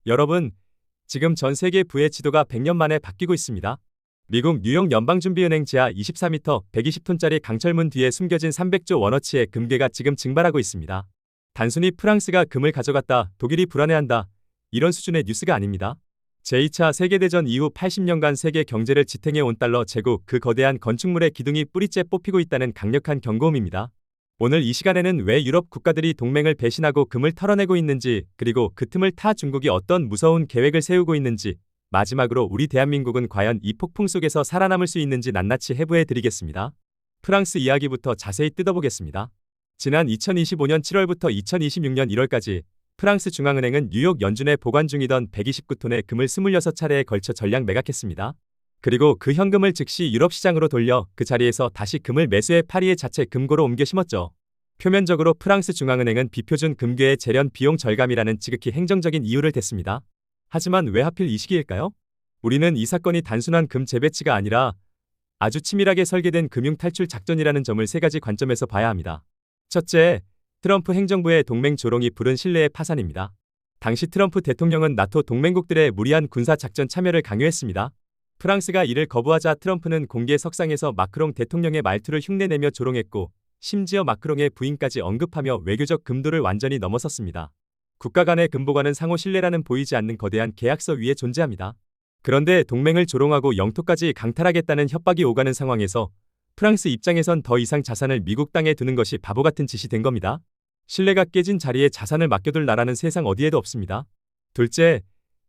여러분, 지금 전 세계 부의 지도가 100년 만에 바뀌고 있습니다. 미국 뉴욕 연방준비은행 지하 24m 120톤짜리 강철문 뒤에 숨겨진 300조 원어치의 금괴가 지금 증발하고 있습니다. 단순히 프랑스가 금을 가져갔다, 독일이 불안해한다, 이런 수준의 뉴스가 아닙니다. 제2차 세계대전 이후 80년간 세계 경제를 지탱해온 달러 제국, 그 거대한 건축물의 기둥이 뿌리째 뽑히고 있다는 강력한 경고음입니다. 오늘 이 시간에는 왜 유럽 국가들이 동맹을 배신하고 금을 털어내고 있는지, 그리고 그 틈을 타 중국이 어떤 무서운 계획을 세우고 있는지, 마지막으로 우리 대한민국은 과연 이 폭풍 속에서 살아남을 수 있는지 낱낱이 해부해 드리겠습니다. 프랑스 이야기부터 자세히 뜯어보겠습니다. 지난 2025년 7월부터 2026년 1월까지 프랑스 중앙은행은 뉴욕 연준에 보관 중이던 129톤의 금을 26차례에 걸쳐 전량 매각했습니다. 그리고 그 현금을 즉시 유럽 시장으로 돌려 그 자리에서 다시 금을 매수해 파리의 자체 금고로 옮겨 심었죠. 표면적으로 프랑스 중앙은행은 비표준 금괴의 재련 비용 절감이라는 지극히 행정적인 이유를 댔습니다. 하지만 왜 하필 이 시기일까요? 우리는 이 사건이 단순한 금 재배치가 아니라 아주 치밀하게 설계된 금융 탈출 작전이라는 점을 세 가지 관점에서 봐야 합니다. 첫째, 트럼프 행정부의 동맹 조롱이 부른 신뢰의 파산입니다. 당시 트럼프 대통령은 나토 동맹국들의 무리한 군사 작전 참여를 강요했습니다. 프랑스가 이를 거부하자 트럼프는 공개 석상에서 마크롱 대통령의 말투를 흉내내며 조롱했고, 심지어 마크롱의 부인까지 언급하며 외교적 금도를 완전히 넘어섰습니다. 국가 간의 금보관은 상호 신뢰라는 보이지 않는 거대한 계약서 위에 존재합니다. 그런데 동맹을 조롱하고 영토까지 강탈하겠다는 협박이 오가는 상황에서 프랑스 입장에선 더 이상 자산을 미국 땅에 두는 것이 바보 같은 짓이 된 겁니다. 신뢰가 깨진 자리에 자산을 맡겨둘 나라는 세상 어디에도 없습니다. 둘째,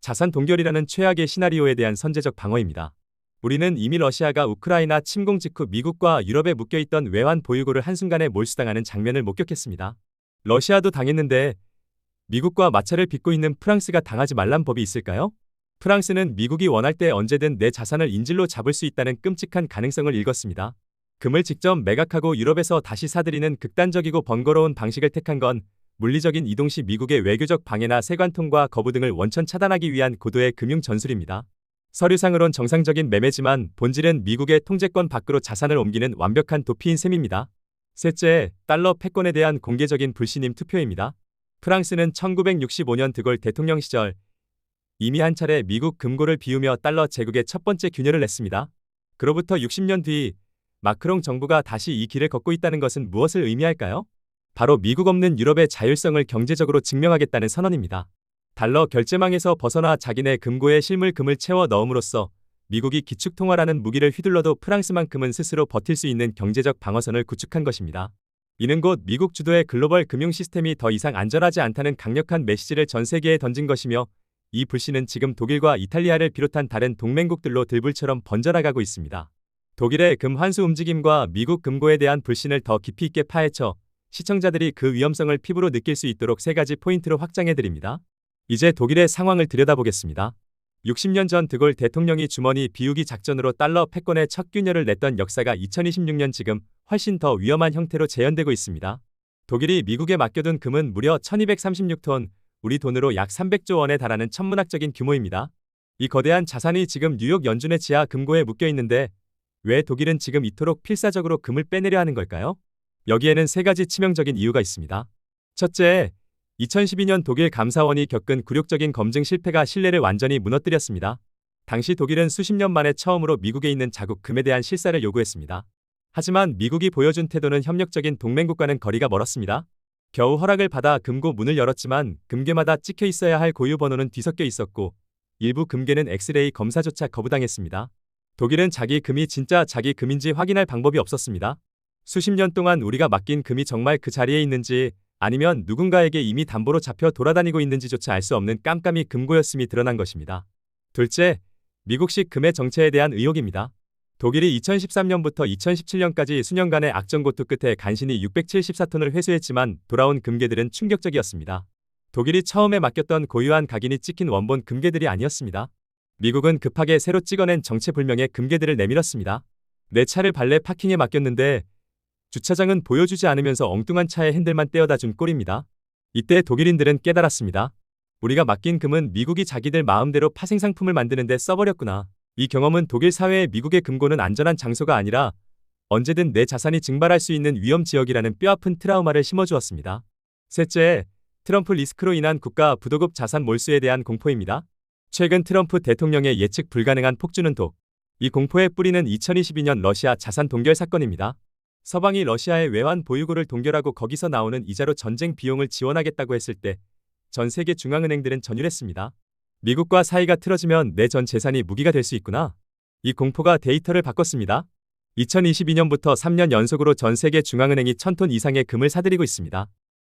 자산 동결이라는 최악의 시나리오에 대한 선제적 방어입니다. 우리는 이미 러시아가 우크라이나 침공 직후 미국과 유럽에 묶여있던 외환 보유고를 한순간에 몰수당하는 장면을 목격했습니다. 러시아도 당했는데 미국과 마찰을 빚고 있는 프랑스가 당하지 말란 법이 있을까요? 프랑스는 미국이 원할 때 언제든 내 자산을 인질로 잡을 수 있다는 끔찍한 가능성을 읽었습니다. 금을 직접 매각하고 유럽에서 다시 사들이는 극단적이고 번거로운 방식을 택한 건 물리적인 이동 시 미국의 외교적 방해나 세관통과 거부 등을 원천 차단하기 위한 고도의 금융 전술입니다. 서류상으론 정상적인 매매지만 본질은 미국의 통제권 밖으로 자산을 옮기는 완벽한 도피인 셈입니다. 셋째, 달러 패권에 대한 공개적인 불신임 투표입니다. 프랑스는 1965년 드골 대통령 시절 이미 한 차례 미국 금고를 비우며 달러 제국의 첫 번째 균열을 냈습니다. 그로부터 60년 뒤 마크롱 정부가 다시 이 길을 걷고 있다는 것은 무엇을 의미할까요? 바로 미국 없는 유럽의 자율성을 경제적으로 증명하겠다는 선언입니다. 달러 결제망에서 벗어나 자기네 금고에 실물 금을 채워 넣음으로써 미국이 기축통화라는 무기를 휘둘러도 프랑스만큼은 스스로 버틸 수 있는 경제적 방어선을 구축한 것입니다. 이는 곧 미국 주도의 글로벌 금융 시스템이 더 이상 안전하지 않다는 강력한 메시지를 전 세계에 던진 것이며, 이 불신은 지금 독일과 이탈리아를 비롯한 다른 동맹국들로 들불처럼 번져나가고 있습니다. 독일의 금 환수 움직임과 미국 금고에 대한 불신을 더 깊이 있게 파헤쳐 시청자들이 그 위험성을 피부로 느낄 수 있도록 세 가지 포인트로 확장해드립니다. 이제 독일의 상황을 들여다보겠습니다. 60년 전 드골 대통령이 주머니 비우기 작전으로 달러 패권의 첫 균열을 냈던 역사가 2026년 지금 훨씬 더 위험한 형태로 재현되고 있습니다. 독일이 미국에 맡겨둔 금은 무려 1236톤, 우리 돈으로 약 300조 원에 달하는 천문학적인 규모입니다. 이 거대한 자산이 지금 뉴욕 연준의 지하 금고에 묶여 있는데 왜 독일은 지금 이토록 필사적으로 금을 빼내려 하는 걸까요? 여기에는 세 가지 치명적인 이유가 있습니다. 첫째, 2012년 독일 감사원이 겪은 굴욕적인 검증 실패가 신뢰를 완전히 무너뜨렸습니다. 당시 독일은 수십 년 만에 처음으로 미국에 있는 자국 금에 대한 실사를 요구했습니다. 하지만 미국이 보여준 태도는 협력적인 동맹국과는 거리가 멀었습니다. 겨우 허락을 받아 금고 문을 열었지만 금괴마다 찍혀 있어야 할 고유 번호는 뒤섞여 있었고, 일부 금괴는 엑스레이 검사조차 거부당했습니다. 독일은 자기 금이 진짜 자기 금인지 확인할 방법이 없었습니다. 수십 년 동안 우리가 맡긴 금이 정말 그 자리에 있는지, 아니면 누군가에게 이미 담보로 잡혀 돌아다니고 있는지조차 알 수 없는 깜깜이 금고였음이 드러난 것입니다. 둘째, 미국식 금의 정체에 대한 의혹입니다. 독일이 2013년부터 2017년까지 수년간의 악전고투 끝에 간신히 674톤을 회수했지만 돌아온 금괴들은 충격적이었습니다. 독일이 처음에 맡겼던 고유한 각인이 찍힌 원본 금괴들이 아니었습니다. 미국은 급하게 새로 찍어낸 정체불명의 금괴들을 내밀었습니다. 내 차를 발레 파킹에 맡겼는데 주차장은 보여주지 않으면서 엉뚱한 차의 핸들만 떼어다 준 꼴입니다. 이때 독일인들은 깨달았습니다. 우리가 맡긴 금은 미국이 자기들 마음대로 파생상품을 만드는데 써버렸구나. 이 경험은 독일 사회의 미국의 금고는 안전한 장소가 아니라 언제든 내 자산이 증발할 수 있는 위험 지역이라는 뼈아픈 트라우마를 심어주었습니다. 셋째, 트럼프 리스크로 인한 국가 부도급 자산 몰수에 대한 공포입니다. 최근 트럼프 대통령의 예측 불가능한 폭주는 독. 이 공포의 뿌리는 2022년 러시아 자산 동결 사건입니다. 서방이 러시아의 외환 보유고를 동결하고 거기서 나오는 이자로 전쟁 비용을 지원하겠다고 했을 때 전 세계 중앙은행들은 전율했습니다. 미국과 사이가 틀어지면 내 전 재산이 무기가 될 수 있구나. 이 공포가 데이터를 바꿨습니다. 2022년부터 3년 연속으로 전 세계 중앙은행이 1000톤 이상의 금을 사들이고 있습니다.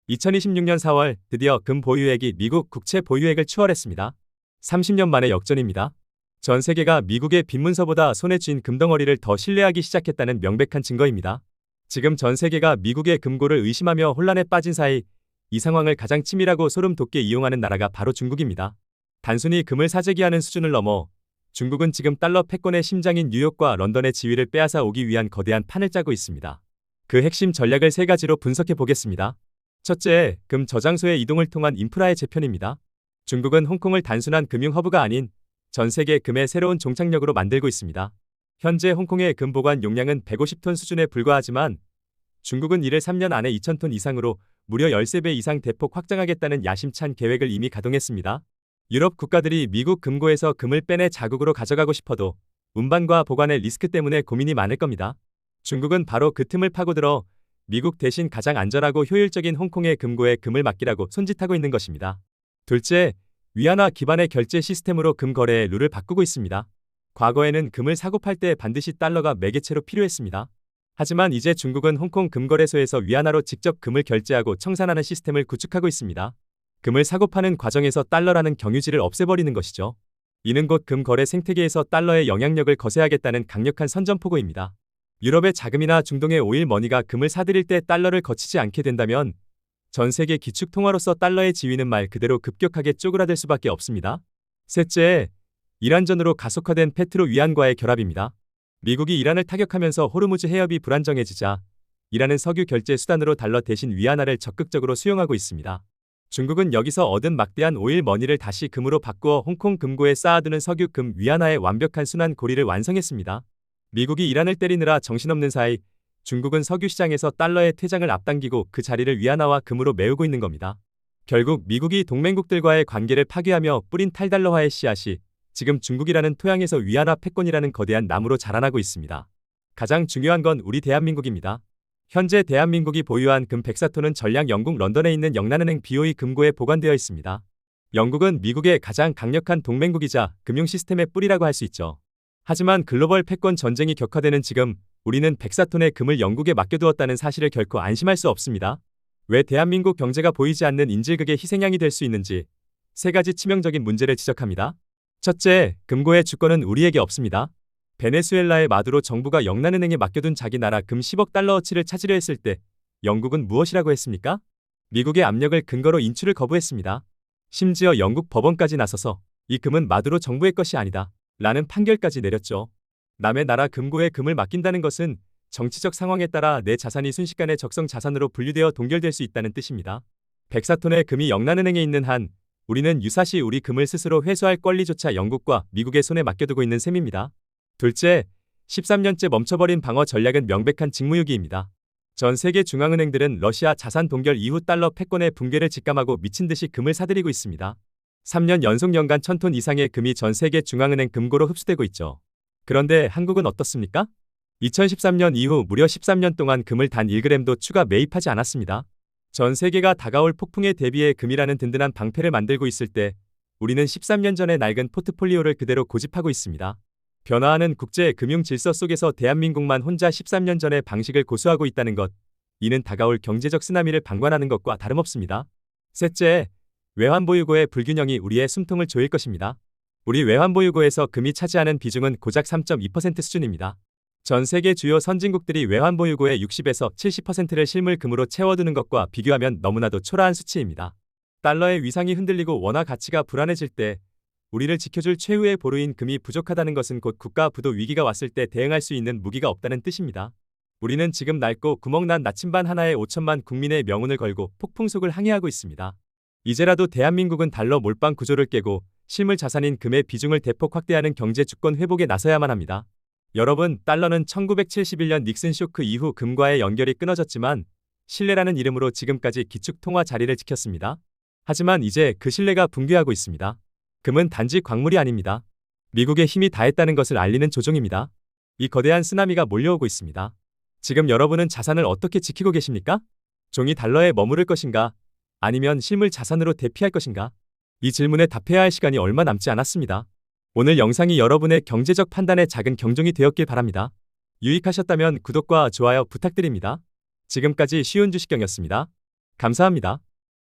2026년 4월 드디어 금 보유액이 미국 국채 보유액을 추월했습니다. 30년 만의 역전입니다. 전 세계가 미국의 빈문서보다 손에 쥔 금덩어리를 더 신뢰하기 시작했다는 명백한 증거입니다. 지금 전 세계가 미국의 금고를 의심하며 혼란에 빠진 사이 이 상황을 가장 치밀하고 소름 돋게 이용하는 나라가 바로 중국입니다. 단순히 금을 사재기하는 수준을 넘어 중국은 지금 달러 패권의 심장인 뉴욕과 런던의 지위를 빼앗아 오기 위한 거대한 판을 짜고 있습니다. 그 핵심 전략을 세 가지로 분석해 보겠습니다. 첫째, 금 저장소의 이동을 통한 인프라의 재편입니다. 중국은 홍콩을 단순한 금융 허브가 아닌 전 세계 금의 새로운 종착역으로 만들고 있습니다. 현재 홍콩의 금 보관 용량은 150톤 수준에 불과하지만 중국은 이를 3년 안에 2000톤 이상으로 무려 13배 이상 대폭 확장하겠다는 야심찬 계획을 이미 가동했습니다. 유럽 국가들이 미국 금고에서 금을 빼내 자국으로 가져가고 싶어도 운반과 보관의 리스크 때문에 고민이 많을 겁니다. 중국은 바로 그 틈을 파고들어 미국 대신 가장 안전하고 효율적인 홍콩의 금고에 금을 맡기라고 손짓하고 있는 것입니다. 둘째, 위안화 기반의 결제 시스템으로 금 거래의 룰을 바꾸고 있습니다. 과거에는 금을 사고 팔 때 반드시 달러가 매개체로 필요했습니다. 하지만 이제 중국은 홍콩 금거래소에서 위안화로 직접 금을 결제하고 청산하는 시스템을 구축하고 있습니다. 금을 사고 파는 과정에서 달러라는 경유지를 없애버리는 것이죠. 이는 곧 금 거래 생태계에서 달러의 영향력을 거세하겠다는 강력한 선전포고입니다. 유럽의 자금이나 중동의 오일 머니가 금을 사들일 때 달러를 거치지 않게 된다면 전 세계 기축 통화로서 달러의 지위는 말 그대로 급격하게 쪼그라들 수밖에 없습니다. 셋째, 이란전으로 가속화된 페트로 위안과의 결합입니다. 미국이 이란을 타격하면서 호르무즈 해협이 불안정해지자 이란은 석유 결제 수단으로 달러 대신 위안화를 적극적으로 수용하고 있습니다. 중국은 여기서 얻은 막대한 오일 머니를 다시 금으로 바꾸어 홍콩 금고에 쌓아두는 석유 금 위안화의 완벽한 순환 고리를 완성했습니다. 미국이 이란을 때리느라 정신없는 사이 중국은 석유 시장에서 달러의 퇴장을 앞당기고 그 자리를 위안화와 금으로 메우고 있는 겁니다. 결국 미국이 동맹국들과의 관계를 파괴하며 뿌린 탈달러화의 씨앗이 지금 중국이라는 토양에서 위안화 패권이라는 거대한 나무로 자라나고 있습니다. 가장 중요한 건 우리 대한민국입니다. 현재 대한민국이 보유한 금 104톤은 전량 영국 런던에 있는 영란은행 BOE 금고에 보관되어 있습니다. 영국은 미국의 가장 강력한 동맹국이자 금융 시스템의 뿌리라고 할 수 있죠. 하지만 글로벌 패권 전쟁이 격화되는 지금 우리는 104톤의 금을 영국에 맡겨두었다는 사실을 결코 안심할 수 없습니다. 왜 대한민국 경제가 보이지 않는 인질극의 희생양이 될 수 있는지 세 가지 치명적인 문제를 지적합니다. 첫째, 금고의 주권은 우리에게 없습니다. 베네수엘라의 마두로 정부가 영란은행에 맡겨둔 자기 나라 금 10억 달러어치를 찾으려 했을 때 영국은 무엇이라고 했습니까? 미국의 압력을 근거로 인출을 거부했습니다. 심지어 영국 법원까지 나서서 이 금은 마두로 정부의 것이 아니다 라는 판결까지 내렸죠. 남의 나라 금고에 금을 맡긴다는 것은 정치적 상황에 따라 내 자산이 순식간에 적성 자산으로 분류되어 동결될 수 있다는 뜻입니다. 104톤의 금이 영란은행에 있는 한 우리는 유사시 우리 금을 스스로 회수할 권리조차 영국과 미국의 손에 맡겨두고 있는 셈입니다. 둘째, 13년째 멈춰버린 방어 전략은 명백한 직무유기입니다. 전 세계 중앙은행들은 러시아 자산 동결 이후 달러 패권의 붕괴를 직감하고 미친 듯이 금을 사들이고 있습니다. 3년 연속 연간 1000톤 이상의 금이 전 세계 중앙은행 금고로 흡수되고 있죠. 그런데 한국은 어떻습니까? 2013년 이후 무려 13년 동안 금을 단 1g도 추가 매입하지 않았습니다. 전 세계가 다가올 폭풍에 대비해 금이라는 든든한 방패를 만들고 있을 때 우리는 13년 전의 낡은 포트폴리오를 그대로 고집하고 있습니다. 변화하는 국제 금융 질서 속에서 대한민국만 혼자 13년 전의 방식을 고수하고 있다는 것, 이는 다가올 경제적 쓰나미를 방관하는 것과 다름없습니다. 셋째, 외환보유고의 불균형이 우리의 숨통을 조일 것입니다. 우리 외환보유고에서 금이 차지하는 비중은 고작 3.2% 수준입니다. 전 세계 주요 선진국들이 외환보유고의 60에서 70%를 실물금으로 채워두는 것과 비교하면 너무나도 초라한 수치입니다. 달러의 위상이 흔들리고 원화 가치가 불안해질 때 우리를 지켜줄 최후의 보루인 금이 부족하다는 것은 곧 국가 부도 위기가 왔을 때 대응할 수 있는 무기가 없다는 뜻입니다. 우리는 지금 낡고 구멍난 나침반 하나에 5천만 국민의 명운을 걸고 폭풍 속을 항해하고 있습니다. 이제라도 대한민국은 달러 몰빵 구조를 깨고 실물 자산인 금의 비중을 대폭 확대하는 경제 주권 회복에 나서야만 합니다. 여러분, 달러는 1971년 닉슨 쇼크 이후 금과의 연결이 끊어졌지만 신뢰라는 이름으로 지금까지 기축 통화 자리를 지켰습니다. 하지만 이제 그 신뢰가 붕괴하고 있습니다. 금은 단지 광물이 아닙니다. 미국의 힘이 다했다는 것을 알리는 조종입니다. 이 거대한 쓰나미가 몰려오고 있습니다. 지금 여러분은 자산을 어떻게 지키고 계십니까? 종이 달러에 머무를 것인가? 아니면 실물 자산으로 대피할 것인가? 이 질문에 답해야 할 시간이 얼마 남지 않았습니다. 오늘 영상이 여러분의 경제적 판단에 작은 경종이 되었길 바랍니다. 유익하셨다면 구독과 좋아요 부탁드립니다. 지금까지 쉬운 주식경이었습니다. 감사합니다.